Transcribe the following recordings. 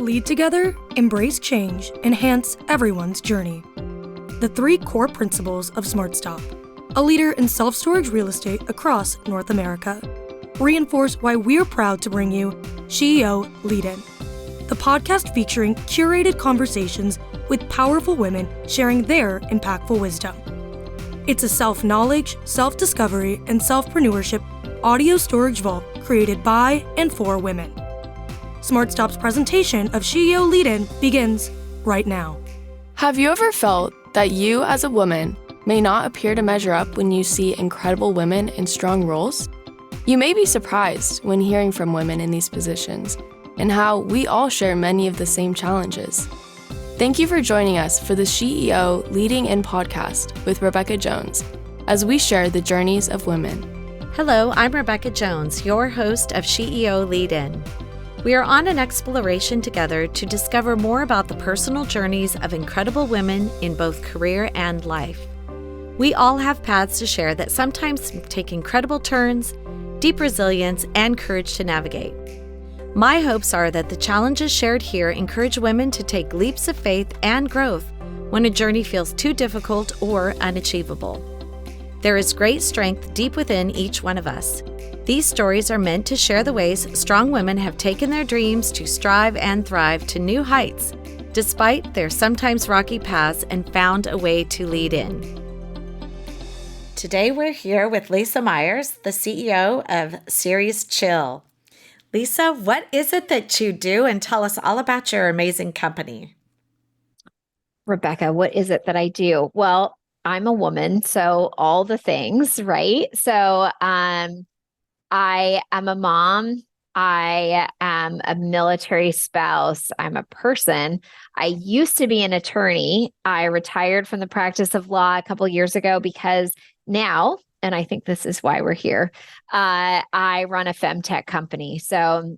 Lead together, embrace change, enhance everyone's journey. The 3 core principles of SmartStop, a leader in self-storage real estate across North America, reinforce why we're proud to bring you SheEO Lead-In, the podcast featuring curated conversations with powerful women sharing their impactful wisdom. It's a self-knowledge, self-discovery, and self-preneurship audio storage vault created by and for women. SmartStop's presentation of SheEO Lead-In begins right now. Have you ever felt that you as a woman may not appear to measure up when you see incredible women in strong roles? You may be surprised when hearing from women in these positions and how we all share many of the same challenges. Thank you for joining us for the SheEO Leading-In podcast with Rebecca Jones as we share the journeys of women. Hello, I'm Rebecca Jones, your host of SheEO Lead-In. We are on an exploration together to discover more about the personal journeys of incredible women in both career and life. We all have paths to share that sometimes take incredible turns, deep resilience, and courage to navigate. My hopes are that the challenges shared here encourage women to take leaps of faith and growth when a journey feels too difficult or unachievable. There is great strength deep within each one of us. These stories are meant to share the ways strong women have taken their dreams to strive and thrive to new heights, despite their sometimes rocky paths, and found a way to lead in. Today we're here with Lisa Myers, the CEO of Ceres Chill. Lisa, what is it that you do, and tell us all about your amazing company? Rebecca, what is it that I do? Well, I'm a woman, so all the things, right? So I am a mom. I am a military spouse. I'm a person. I used to be an attorney. I retired from the practice of law a couple years ago because now, and I think this is why we're here, I run a femtech company. So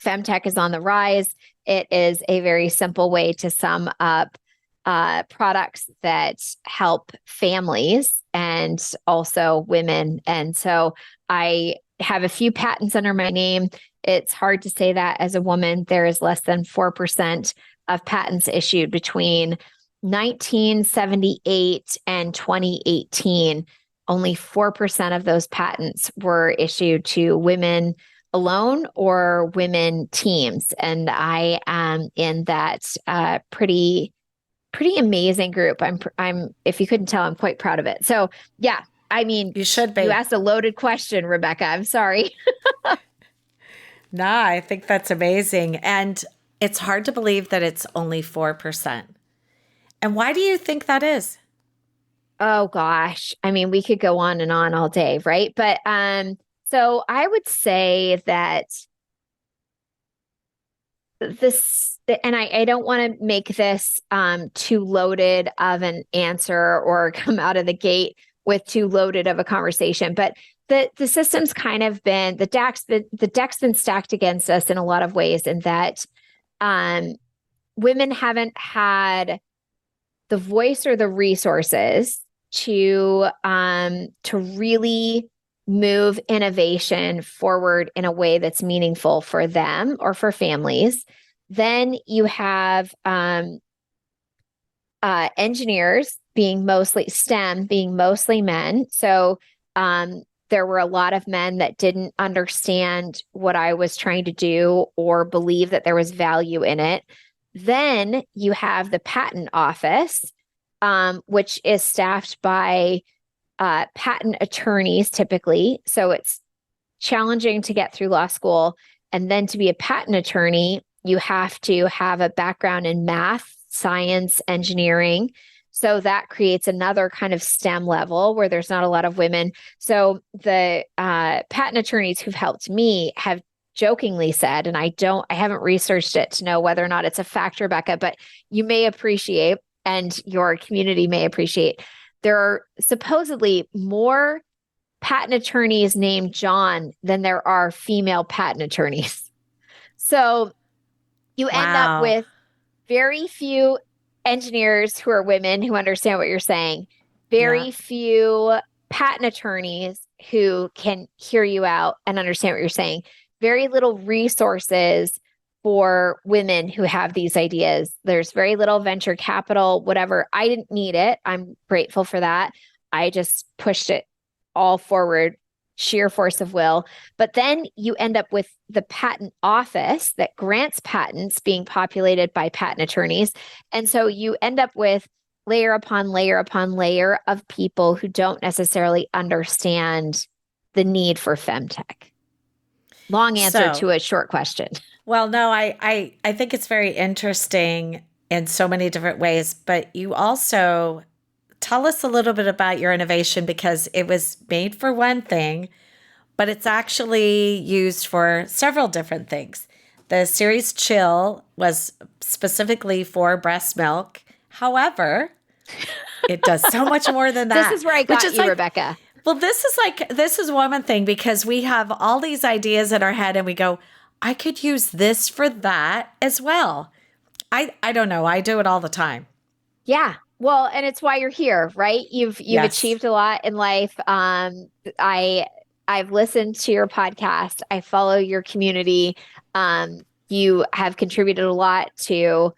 femtech is on the rise. It is a very simple way to sum up products that help families and also women. And so I have a few patents under my name. It's hard to say that as a woman. There is less than 4% of patents issued between 1978 and 2018. Only 4% of those patents were issued to women alone or women teams. And I am in that pretty amazing group. I'm if you couldn't tell, I'm quite proud of it. So yeah, I mean, you should be. You asked a loaded question, Rebecca. I'm sorry. No, I think that's amazing. And it's hard to believe that it's only 4%. And why do you think that is? Oh gosh. I mean, we could go on and on all day, right? But so I would say that this, and I don't want to make this too loaded of an answer or come out of the gate with too loaded of a conversation, but the system's kind of been, the deck's been stacked against us in a lot of ways, in that women haven't had the voice or the resources to really move innovation forward in a way that's meaningful for them or for families. Then you have engineers being mostly STEM, being mostly men. So there were a lot of men that didn't understand what I was trying to do or believe that there was value in it. Then you have the patent office, which is staffed by patent attorneys typically. So it's challenging to get through law school. And then to be a patent attorney, you have to have a background in math, science, engineering. So that creates another kind of STEM level where there's not a lot of women. So the patent attorneys who've helped me have jokingly said, and I haven't researched it to know whether or not it's a fact, Rebecca, but you may appreciate, and your community may appreciate, there are supposedly more patent attorneys named John than there are female patent attorneys. So you end up with very few engineers who are women who understand what you're saying, very few patent attorneys who can hear you out and understand what you're saying, very little resources for women who have these ideas. There's very little venture capital, whatever. I didn't need it. I'm grateful for that. I just pushed it all forward, sheer force of will. But then you end up with the patent office that grants patents being populated by patent attorneys. And so you end up with layer upon layer upon layer of people who don't necessarily understand the need for femtech. Long answer to a short question. Well, no, I think it's very interesting in so many different ways, but you also tell us a little bit about your innovation, because it was made for one thing, but it's actually used for several different things. The Ceres Chill was specifically for breast milk. However, it does so much more than that. This is where I got you, Rebecca. Well, this is one thing, because we have all these ideas in our head and we go, I could use this for that as well. I don't know. I do it all the time. Yeah. Well, and it's why you're here, right? You've Yes. achieved a lot in life. I've listened to your podcast. I follow your community. You have contributed a lot to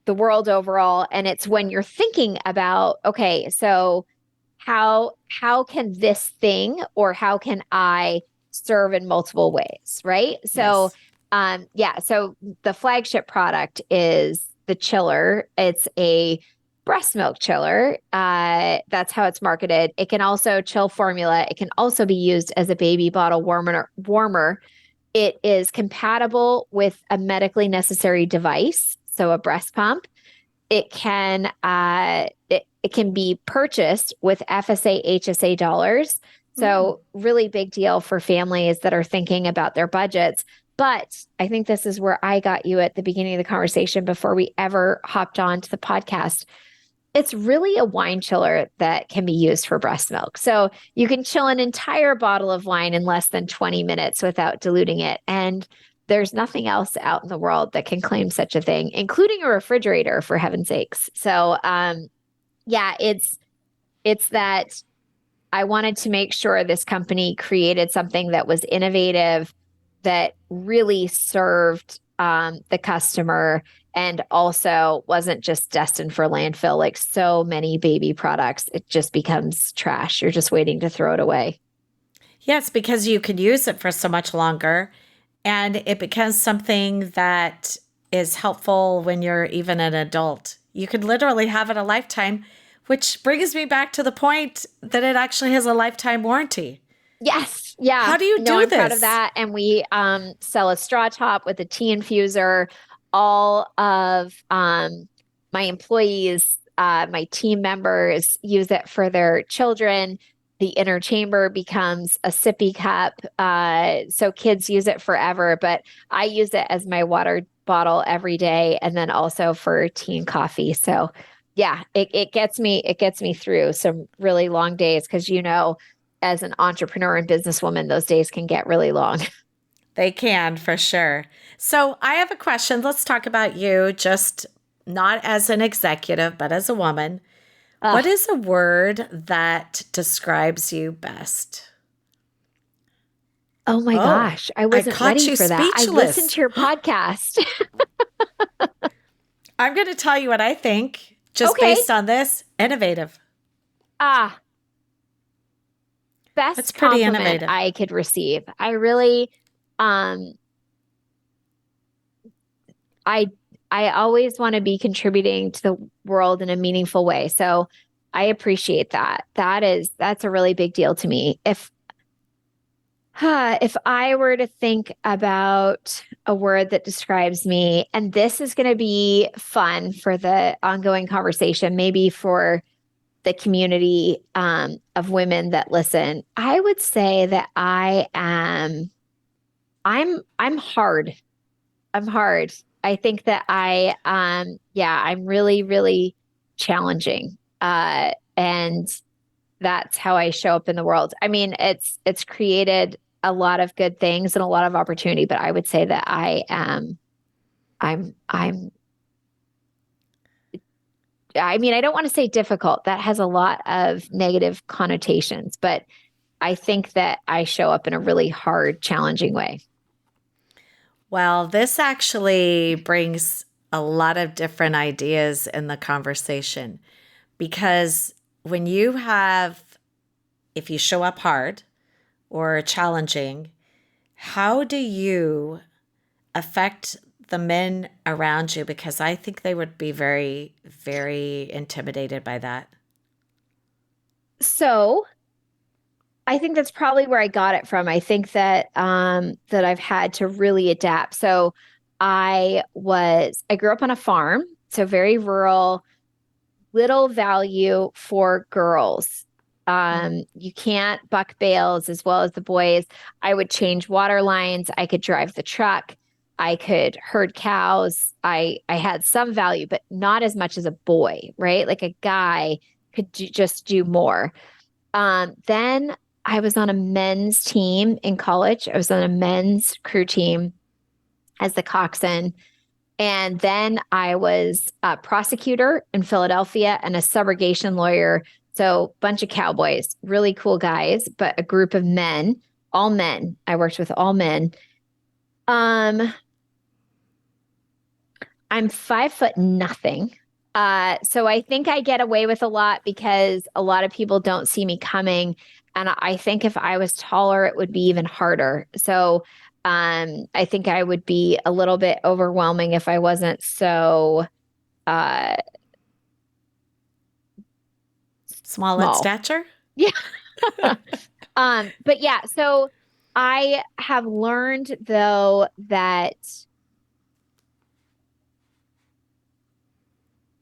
the world overall. And it's when you're thinking about, okay, so how can this thing, or how can I serve in multiple ways, right? So, so the flagship product is the chiller. It's a breast milk chiller. That's how it's marketed. It can also chill formula. It can also be used as a baby bottle warmer. It is compatible with a medically necessary device, so a breast pump. It can it can be purchased with FSA, HSA dollars. So really big deal for families that are thinking about their budgets. But I think this is where I got you at the beginning of the conversation before we ever hopped on to the podcast. It's really a wine chiller that can be used for breast milk. So you can chill an entire bottle of wine in less than 20 minutes without diluting it. And there's nothing else out in the world that can claim such a thing, including a refrigerator, for heaven's sakes. So, it's that I wanted to make sure this company created something that was innovative, that really served the customer, and also wasn't just destined for landfill. Like so many baby products, it just becomes trash. You're just waiting to throw it away. Yes, because you can use it for so much longer, and it becomes something that is helpful when you're even an adult. You could literally have it a lifetime, which brings me back to the point that it actually has a lifetime warranty. Yes. Yeah. How do you do I'm this? proud of that. And we sell a straw top with a tea infuser. All of my employees, my team members use it for their children. The inner chamber becomes a sippy cup. So kids use it forever, but I use it as my water bottle every day, and then also for tea and coffee. So yeah, it gets me through some really long days, because as an entrepreneur and businesswoman, those days can get really long. They can, for sure. So I have a question. Let's talk about you, just not as an executive, but as a woman. What is a word that describes you best? Oh my gosh, I wasn't ready for that. I listened to your podcast. I'm going to tell you what I think, just based on this. Innovative. Best That's pretty compliment innovative. I could receive. I really, I always want to be contributing to the world in a meaningful way. So I appreciate that. That's a really big deal to me. If I were to think about a word that describes me, and this is going to be fun for the ongoing conversation, maybe for the community of women that listen, I would say that I'm hard. I'm hard. I think that I'm really, really challenging. And that's how I show up in the world. I mean, it's created a lot of good things and a lot of opportunity, but I would say that I mean, I don't want to say difficult. That has a lot of negative connotations, but I think that I show up in a really hard, challenging way. Well, this actually brings a lot of different ideas in the conversation because when you have, if you show up hard or challenging, how do you affect the men around you? Because I think they would be very, very intimidated by that. So I think that's probably where I got it from. I think that that I've had to really adapt. So I grew up on a farm, so very rural, little value for girls. You can't buck bales as well as the boys. I would change water lines. I could drive the truck. I could herd cows. I had some value, but not as much as a boy, right? Like a guy could just do more. Then I was on a men's team in college. I was on a men's crew team as the coxswain. And then I was a prosecutor in Philadelphia and a subrogation lawyer. So, bunch of cowboys, really cool guys, but a group of men, all men. I worked with all men. Um, I'm 5 foot nothing. So I think I get away with a lot because a lot of people don't see me coming. And I think if I was taller, it would be even harder. So I think I would be a little bit overwhelming if I wasn't so uh, Small in small. stature? Yeah. But yeah, so I have learned though that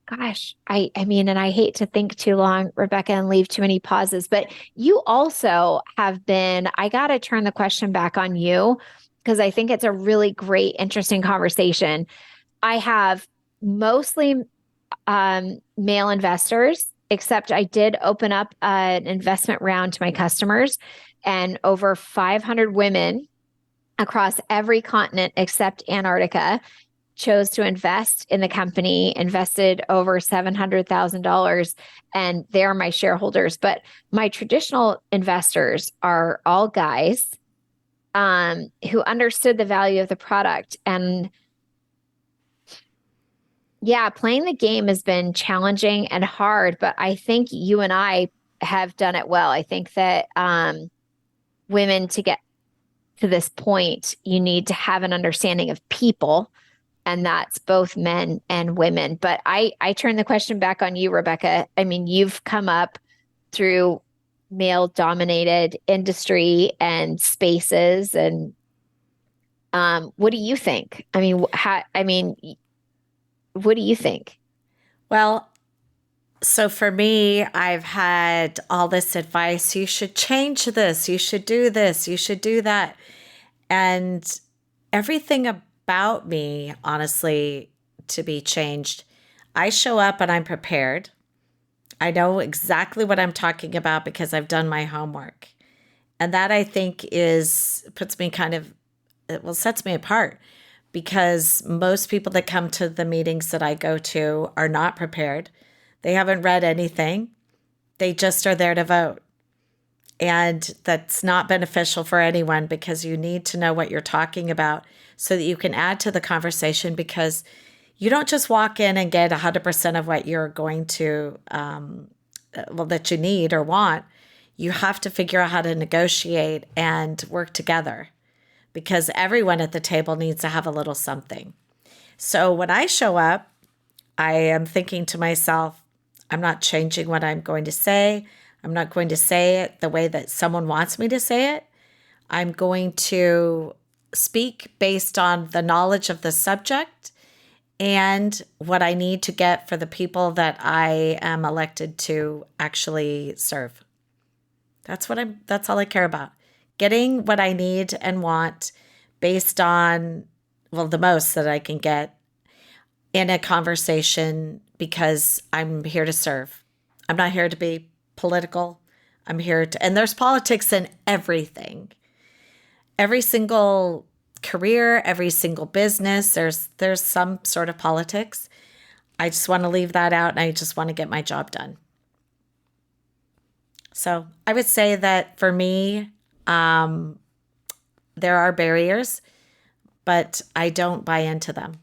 gosh, I mean, and I hate to think too long, Rebecca, and leave too many pauses, but you also have been, I got to turn the question back on you because I think it's a really great, interesting conversation. I have mostly male investors, except I did open up an investment round to my customers, and over 500 women across every continent except Antarctica chose to invest in the company, invested over $700,000, and they're my shareholders. But my traditional investors are all guys who understood the value of the product. And yeah, playing the game has been challenging and hard, but I think you and I have done it well. I think that women, to get to this point, you need to have an understanding of people, and that's both men and women. But I turn the question back on you, Rebecca. I mean, you've come up through male dominated industry and spaces, and what do you think? I mean, what do you think? Well, so for me, I've had all this advice. You should change this. You should do this. You should do that. And everything about me, honestly, to be changed. I show up and I'm prepared. I know exactly what I'm talking about because I've done my homework. And that I think puts me kind of, well, sets me apart because most people that come to the meetings that I go to are not prepared. They haven't read anything. They just are there to vote. And that's not beneficial for anyone because you need to know what you're talking about so that you can add to the conversation, because you don't just walk in and get 100% of what you're going to, that you need or want. You have to figure out how to negotiate and work together because everyone at the table needs to have a little something. So when I show up, I am thinking to myself, I'm not changing what I'm going to say. I'm not going to say it the way that someone wants me to say it. I'm going to speak based on the knowledge of the subject and what I need to get for the people that I am elected to actually serve. That's all I care about. Getting what I need and want based on, well, the most that I can get in a conversation because I'm here to serve. I'm not here to be political. I'm here to, and there's politics in everything. Every single career, every single business, there's some sort of politics. I just want to leave that out and I just want to get my job done. So I would say that for me, there are barriers, but I don't buy into them.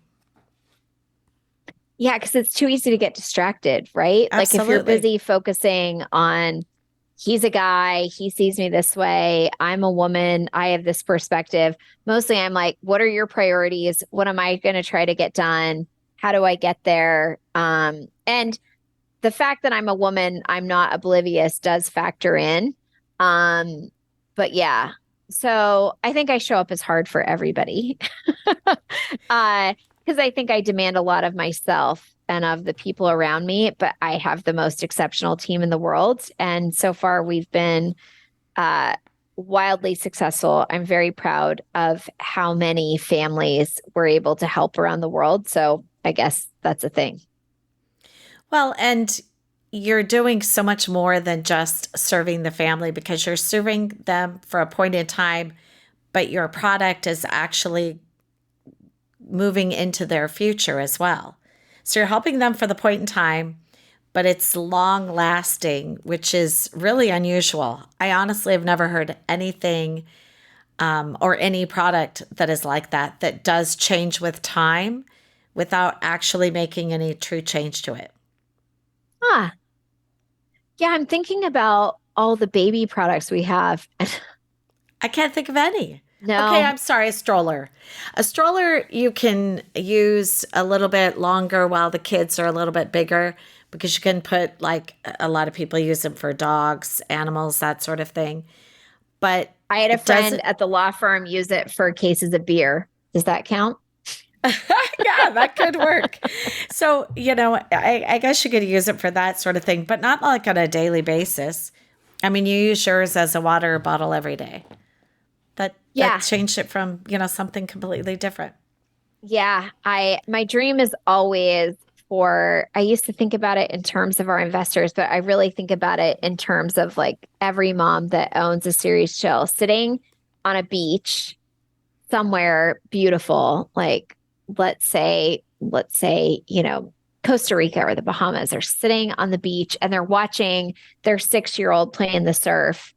Yeah, because it's too easy to get distracted, right? Like if you're Absolutely. busy focusing on he's a guy, he sees me this way, I'm a woman, I have this perspective. Mostly I'm like, what are your priorities? What am I going to try to get done? How do I get there? And the fact that I'm a woman, I'm not oblivious does factor in. But yeah, so I think I show up as hard for everybody. Because I think I demand a lot of myself and of the people around me, but I have the most exceptional team in the world. And so far, we've been uh, wildly successful. I'm very proud of how many families we're able to help around the world. So I guess that's a thing. Well, and you're doing so much more than just serving the family because you're serving them for a point in time, but your product is actually moving into their future as well. So you're helping them for the point in time, but it's long lasting, which is really unusual. I honestly have never heard anything or any product that is like that, that does change with time without actually making any true change to it. Ah, yeah, I'm thinking about all the baby products we have. I can't think of any. No. Okay, I'm sorry, a stroller. A stroller you can use a little bit longer while the kids are a little bit bigger because you can put, like, a lot of people use them for dogs, animals, that sort of thing. But I had a it friend doesn't- at the law firm use it for cases of beer. Does that count? yeah, that could work. So, I guess you could use it for that sort of thing, but not like on a daily basis. I mean, you use yours as a water bottle every day. That changed it from, something completely different. Yeah, my dream is always I used to think about it in terms of our investors, but I really think about it in terms of like every mom that owns a Ceres Chill sitting on a beach somewhere beautiful, like let's say, Costa Rica or the Bahamas, are sitting on the beach and they're watching their 6-year-old play in the surf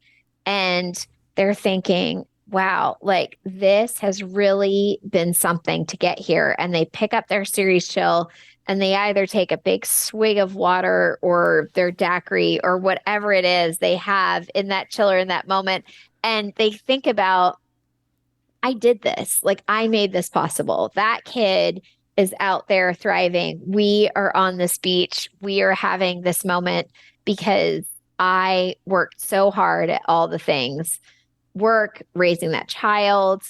and they're thinking, wow, like this has really been something to get here. And they pick up their Ceres Chill and they either take a big swig of water or their daiquiri or whatever it is they have in that chiller in that moment. And they think about, I did this, like I made this possible. That kid is out there thriving. We are on this beach. We are having this moment because I worked so hard at all the things, work, raising that child,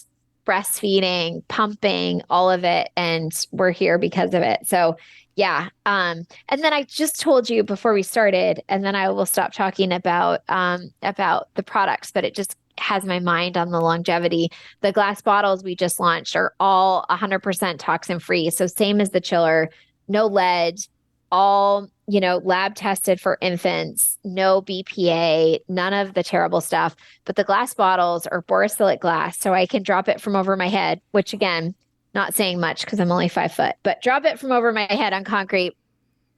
breastfeeding, pumping, all of it. And we're here because of it. So yeah. And then I just told you before we started, and then I will stop talking about the products, but it just has my mind on the longevity. The glass bottles we just launched are all 100% toxin free. So same as the chiller, no lead, all, lab tested for infants, no BPA, none of the terrible stuff. But the glass bottles are borosilicate glass, so I can drop it from over my head, which again, not saying much because I'm only 5 foot, but drop it from over my head on concrete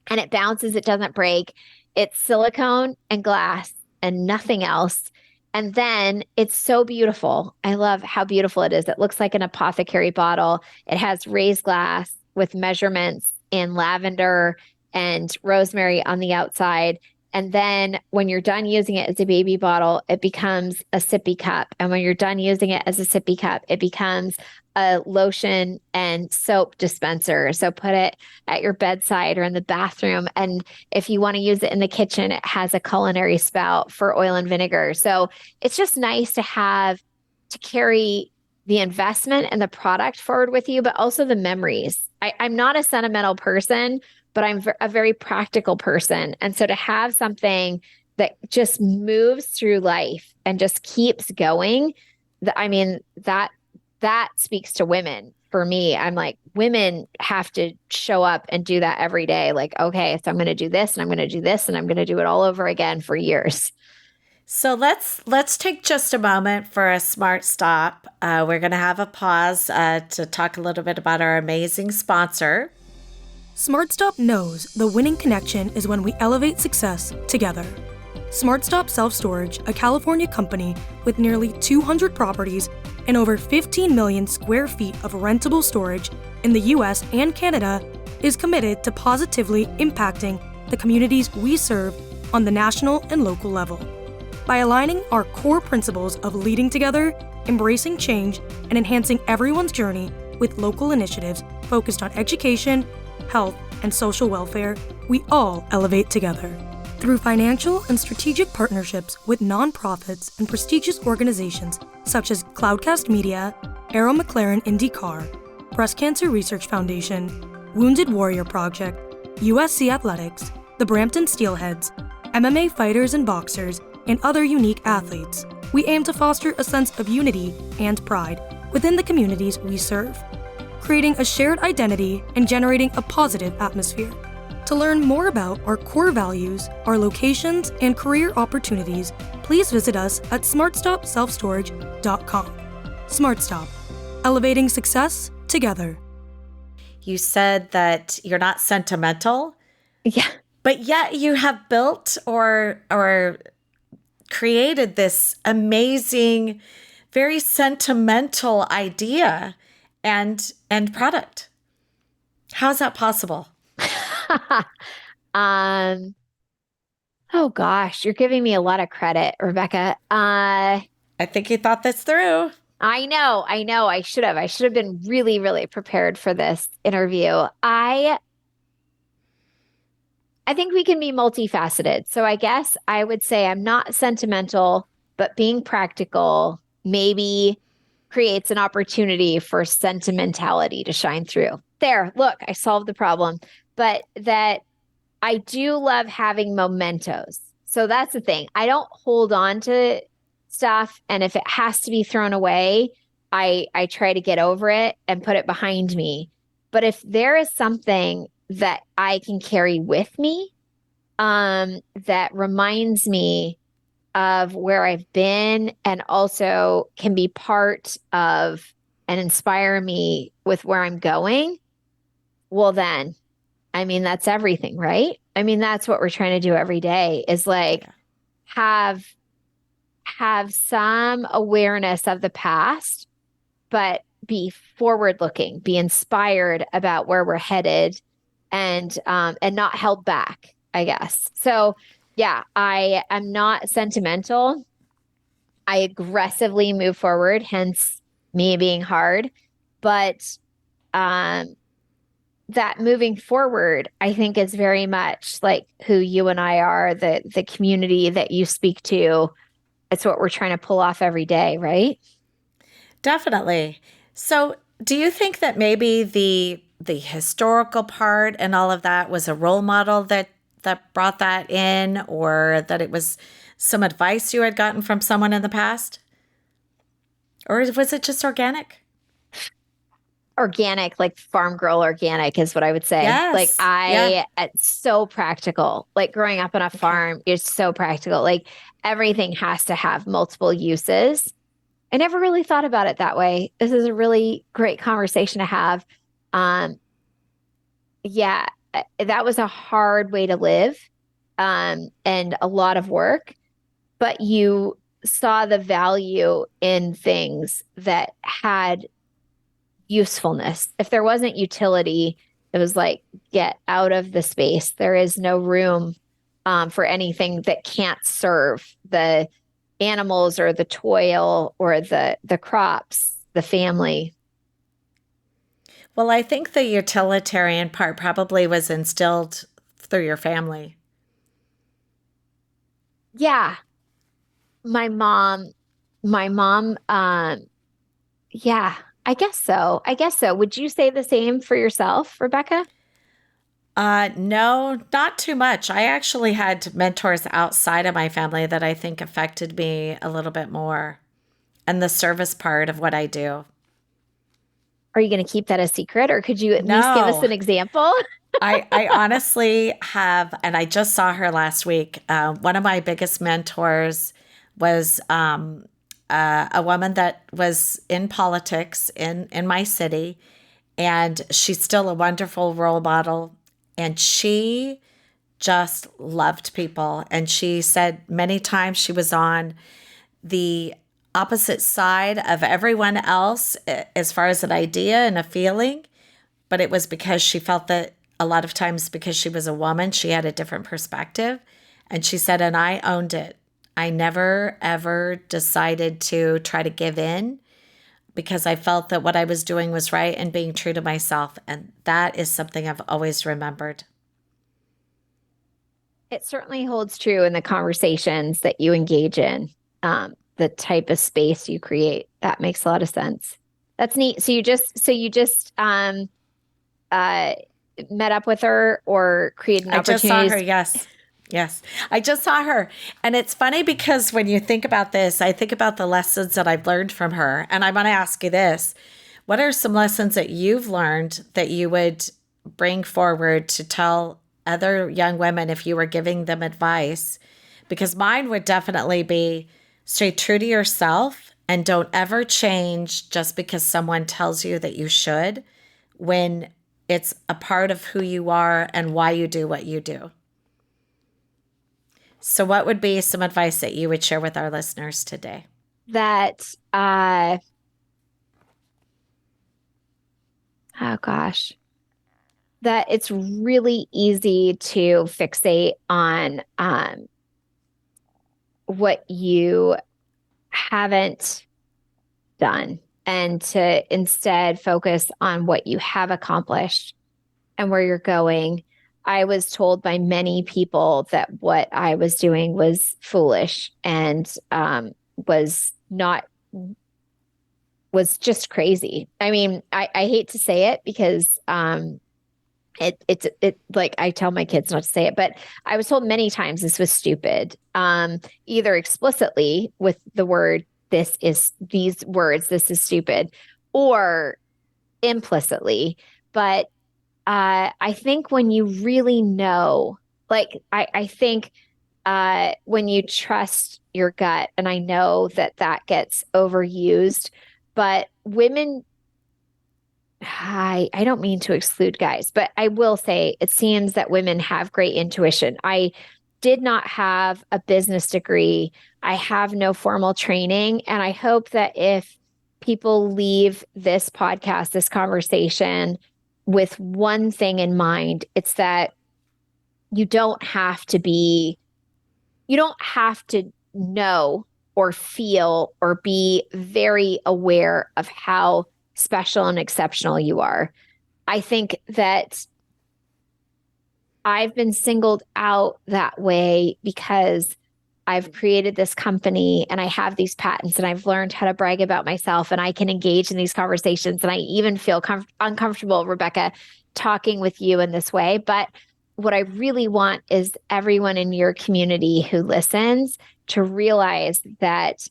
and it bounces, it doesn't break. It's silicone and glass and nothing else. And then it's so beautiful. I love how beautiful it is. It looks like an apothecary bottle. It has raised glass with measurements in lavender and rosemary on the outside. And then when you're done using it as a baby bottle, it becomes a sippy cup. And when you're done using it as a sippy cup, it becomes a lotion and soap dispenser. So put it at your bedside or in the bathroom. And if you want to use it in the kitchen, it has a culinary spout for oil and vinegar. So it's just nice to carry the investment and the product forward with you, but also the memories. I'm not a sentimental person, but I'm a very practical person. And so to have something that just moves through life and just keeps going, that speaks to women. For me, I'm like, women have to show up and do that every day. Like, okay, so I'm going to do this and I'm going to do this and I'm going to do it all over again for years. So let's take just a moment for a smart stop. We're going to have a pause to talk a little bit about our amazing sponsor. SmartStop knows the winning connection is when we elevate success together. SmartStop Self Storage, a California company with nearly 200 properties and over 15 million square feet of rentable storage in the US and Canada, is committed to positively impacting the communities we serve on the national and local level. By aligning our core principles of leading together, embracing change, and enhancing everyone's journey with local initiatives focused on education, health, and social welfare, we all elevate together. Through financial and strategic partnerships with nonprofits and prestigious organizations such as Cloudcast Media, Arrow McLaren IndyCar, Breast Cancer Research Foundation, Wounded Warrior Project, USC Athletics, the Brampton Steelheads, MMA fighters and boxers, and other unique athletes, we aim to foster a sense of unity and pride within the communities we serve, creating a shared identity and generating a positive atmosphere. To learn more about our core values, our locations, and career opportunities, please visit us at smartstopselfstorage.com. SmartStop, elevating success together. You said that you're not sentimental. Yeah. But yet you have built or created this amazing, very sentimental idea and product. How is that possible? Oh gosh, you're giving me a lot of credit, Rebecca. I think you thought this through. I know. I should have been really, really prepared for this interview. I think we can be multifaceted. So I guess I would say I'm not sentimental, but being practical maybe creates an opportunity for sentimentality to shine through. There, look, I solved the problem. But that I do love having mementos. So that's the thing. I don't hold on to stuff. And if it has to be thrown away, I try to get over it and put it behind me. But if there is something that I can carry with me, that reminds me of where I've been and also can be part of and inspire me with where I'm going, well then, I mean, that's everything, right? I mean, that's what we're trying to do every day is like have some awareness of the past, but be forward looking, be inspired about where we're headed and not held back, I guess. So yeah, I am not sentimental. I aggressively move forward, hence me being hard. But that moving forward, I think is very much like who you and I are, the community that you speak to. It's what we're trying to pull off every day, right? Definitely. So do you think that maybe the historical part and all of that was a role model that brought that in, or that it was some advice you had gotten from someone in the past? Or was it just organic? Organic, like farm girl organic is what I would say. Yes. Like it's so practical. Like growing up on a farm is so practical. Like everything has to have multiple uses. I never really thought about it that way. This is a really great conversation to have. Yeah, that was a hard way to live, and a lot of work, but you saw the value in things that had usefulness. If there wasn't utility, it was like, get out of the space. There is no room for anything that can't serve the animals or the toil or the crops, the family. Well, I think the utilitarian part probably was instilled through your family. Yeah. My mom, yeah, I guess so. Would you say the same for yourself, Rebecca? No, not too much. I actually had mentors outside of my family that I think affected me a little bit more, and the service part of what I do. Are you going to keep that a secret, or could you at least give us an example? I honestly have, and I just saw her last week. One of my biggest mentors was a woman that was in politics in my city, and she's still a wonderful role model. And she just loved people. And she said many times she was on the opposite side of everyone else as far as an idea and a feeling. But it was because she felt that a lot of times because she was a woman, she had a different perspective. And she said, and I owned it. I never, ever decided to try to give in because I felt that what I was doing was right and being true to myself. And that is something I've always remembered. It certainly holds true in the conversations that you engage in, the type of space you create. That makes a lot of sense. That's neat. So you just met up with her or created an opportunity? I just saw her, yes. Yes, I just saw her. And it's funny because when you think about this, I think about the lessons that I've learned from her. And I want to ask you this. What are some lessons that you've learned that you would bring forward to tell other young women if you were giving them advice? Because mine would definitely be stay true to yourself and don't ever change just because someone tells you that you should, when it's a part of who you are and why you do what you do. So what would be some advice that you would share with our listeners today? That, oh gosh, that it's really easy to fixate on what you haven't done and to instead focus on what you have accomplished and where you're going. I was told by many people that what I was doing was foolish and was just crazy. I mean, I hate to say it because it's like I tell my kids not to say it, but I was told many times this was stupid, either explicitly with the word, this is stupid, or implicitly. But I think when you really know, like, I think when you trust your gut, and I know that gets overused, but women, I don't mean to exclude guys, but I will say it seems that women have great intuition. I did not have a business degree. I have no formal training. And I hope that if people leave this podcast, this conversation, with one thing in mind, it's that you don't have to know or feel or be very aware of how special and exceptional you are. I think that I've been singled out that way because I've created this company and I have these patents and I've learned how to brag about myself and I can engage in these conversations. And I even feel uncomfortable, Rebecca, talking with you in this way. But what I really want is everyone in your community who listens to realize that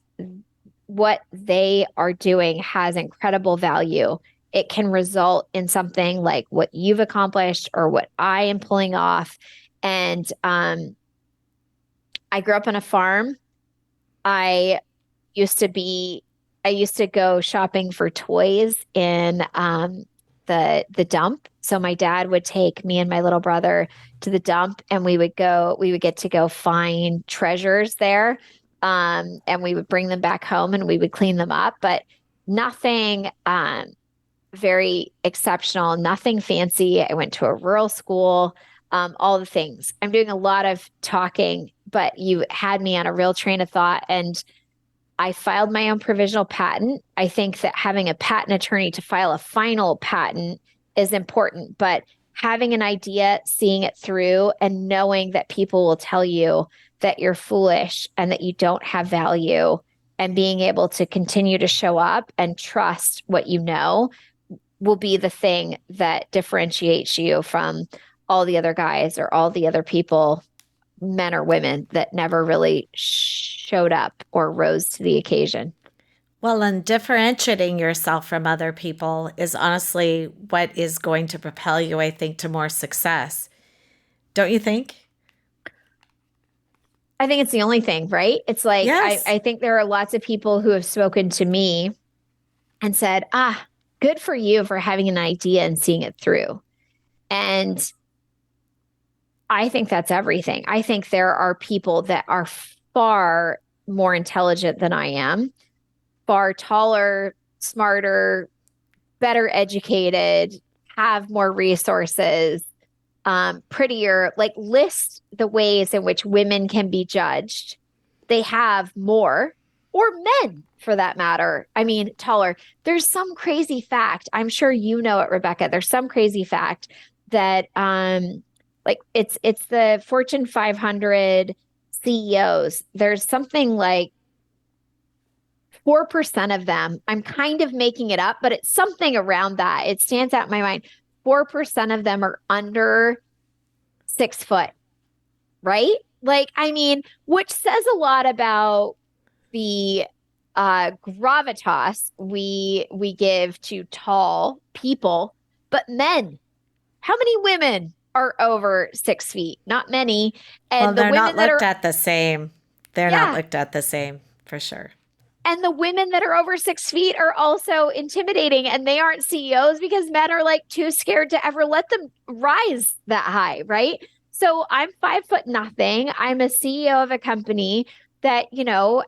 what they are doing has incredible value. It can result in something like what you've accomplished or what I am pulling off. And I grew up on a farm. I used to go shopping for toys in the dump. So my dad would take me and my little brother to the dump and we would get to go find treasures there. And we would bring them back home and we would clean them up, but nothing very exceptional, nothing fancy. I went to a rural school, all the things. I'm doing a lot of talking, but you had me on a real train of thought, and I filed my own provisional patent. I think that having a patent attorney to file a final patent is important, but having an idea, seeing it through, and knowing that people will tell you that you're foolish and that you don't have value, and being able to continue to show up and trust what you know will be the thing that differentiates you from all the other guys or all the other people, men or women, that never really showed up or rose to the occasion. Well, and differentiating yourself from other people is honestly what is going to propel you, I think, to more success. Don't you think? I think it's the only thing, right? It's like, yes. I think there are lots of people who have spoken to me and said, good for you for having an idea and seeing it through. And I think that's everything. I think there are people that are far more intelligent than I am, far taller, smarter, better educated, have more resources, prettier, like list the ways in which women can be judged. They have more, or men for that matter. I mean, taller. There's some crazy fact. I'm sure you know it, Rebecca. There's some crazy fact that like it's the Fortune 500 CEOs. There's something like 4% of them, I'm kind of making it up, but it's something around that. It stands out in my mind. 4% of them are under 6 foot, right? Like, I mean, which says a lot about the gravitas we give to tall people, but men. How many women are over 6 feet? Not many. And Well, the they're women not that looked are, at the same. They're not yeah, looked at the same for sure. and the women that are over 6 feet are also intimidating, and they aren't CEOs because men are like too scared to ever let them rise that high, right? So I'm 5 foot nothing. I'm a CEO of a company that,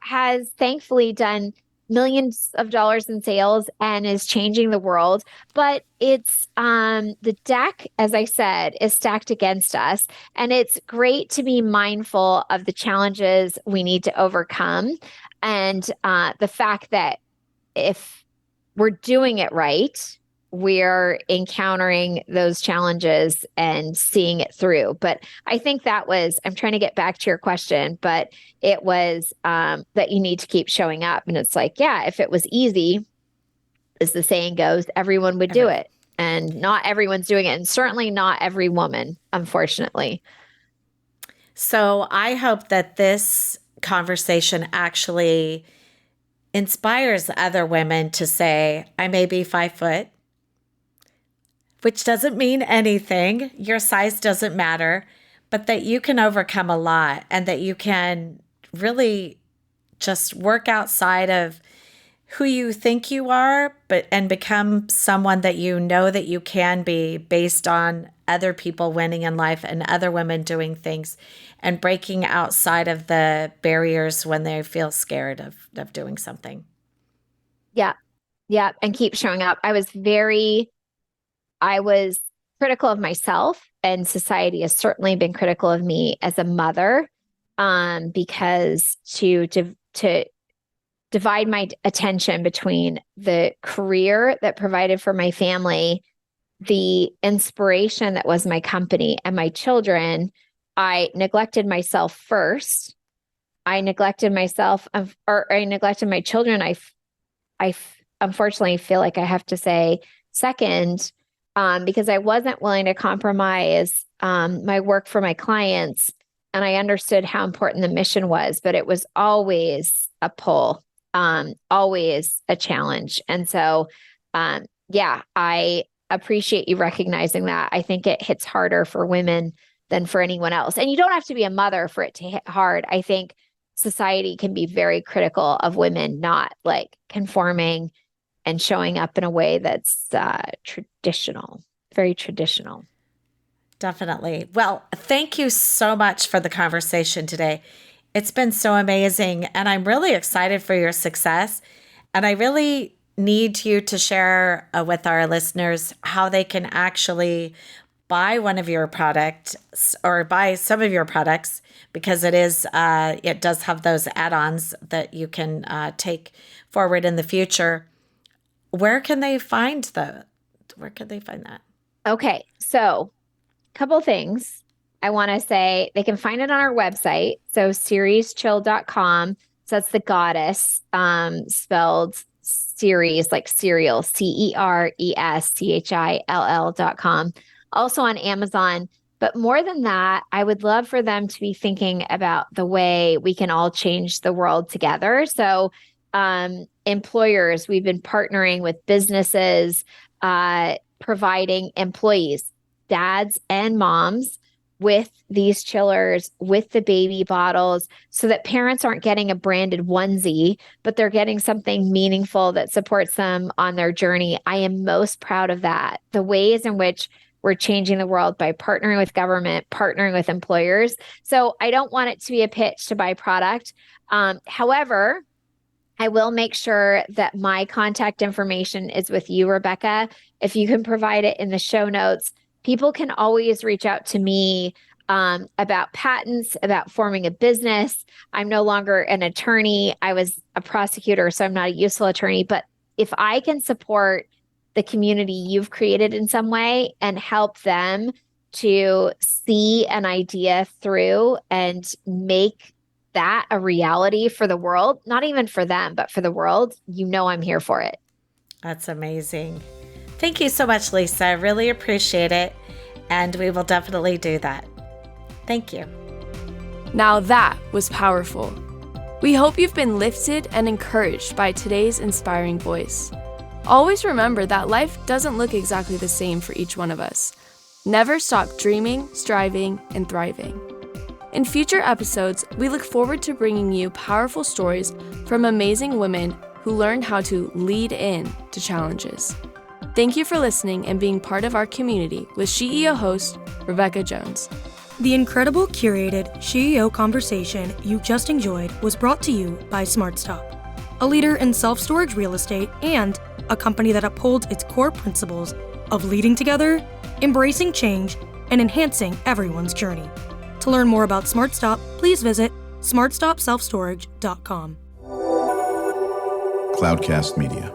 has thankfully done millions of dollars in sales and is changing the world. But it's the deck, as I said, is stacked against us. And it's great to be mindful of the challenges we need to overcome and the fact that if we're doing it right, we're encountering those challenges and seeing it through. But I think I'm trying to get back to your question, but it was that you need to keep showing up. And it's like, yeah, if it was easy, as the saying goes, everyone would do it. And not everyone's doing it. And certainly not every woman, unfortunately. So I hope that this conversation actually inspires other women to say, I may be 5 foot, which doesn't mean anything. Your size doesn't matter, but that you can overcome a lot and that you can really just work outside of who you think you are, and become someone that you know that you can be based on other people winning in life and other women doing things and breaking outside of the barriers when they feel scared of doing something. Yeah. Yeah. And keep showing up. I was critical of myself, and society has certainly been critical of me as a mother, because to divide my attention between the career that provided for my family, the inspiration that was my company, and my children, I neglected myself first. I neglected myself, or I neglected my children. I unfortunately feel like I have to say second, because I wasn't willing to compromise my work for my clients. And I understood how important the mission was, but it was always a pull, always a challenge. And so, yeah, I appreciate you recognizing that. I think it hits harder for women than for anyone else. And you don't have to be a mother for it to hit hard. I think society can be very critical of women not like conforming and showing up in a way that's traditional, very traditional. Definitely. Well, thank you so much for the conversation today. It's been so amazing, and I'm really excited for your success. And I really need you to share with our listeners how they can actually buy one of your products or buy some of your products, because it does have those add-ons that you can take forward in the future. Where can they find that? Okay, so a couple things I want to say. They can find it on our website. So cereschill.com. So that's the goddess, spelled Ceres, like cereal, CERESCHILL.com. Also on Amazon. But more than that, I would love for them to be thinking about the way we can all change the world together. So employers, we've been partnering with businesses, providing employees, dads and moms, with these chillers, with the baby bottles, so that parents aren't getting a branded onesie, but they're getting something meaningful that supports them on their journey. I am most proud of that. The ways in which We're changing the world by partnering with government, partnering with employers. So I don't want it to be a pitch to buy product. However, I will make sure that my contact information is with you, Rebecca. If you can provide it in the show notes, people can always reach out to me about patents, about forming a business. I'm no longer an attorney. I was a prosecutor, so I'm not a useful attorney. But if I can support the community you've created in some way and help them to see an idea through and make that a reality for the world, not even for them, but for the world, I'm here for it. That's amazing. Thank you so much, Lisa. I really appreciate it. And we will definitely do that. Thank you. Now that was powerful. We hope you've been lifted and encouraged by today's inspiring voice. Always remember that life doesn't look exactly the same for each one of us. Never stop dreaming, striving, and thriving. In future episodes, we look forward to bringing you powerful stories from amazing women who learned how to lead in to challenges. Thank you for listening and being part of our community with SheEO host, Rebecca Jones. The incredible curated SheEO conversation you just enjoyed was brought to you by SmartStop, a leader in self-storage real estate and a company that upholds its core principles of leading together, embracing change, and enhancing everyone's journey. To learn more about SmartStop, please visit smartstopselfstorage.com. Cloudcast Media.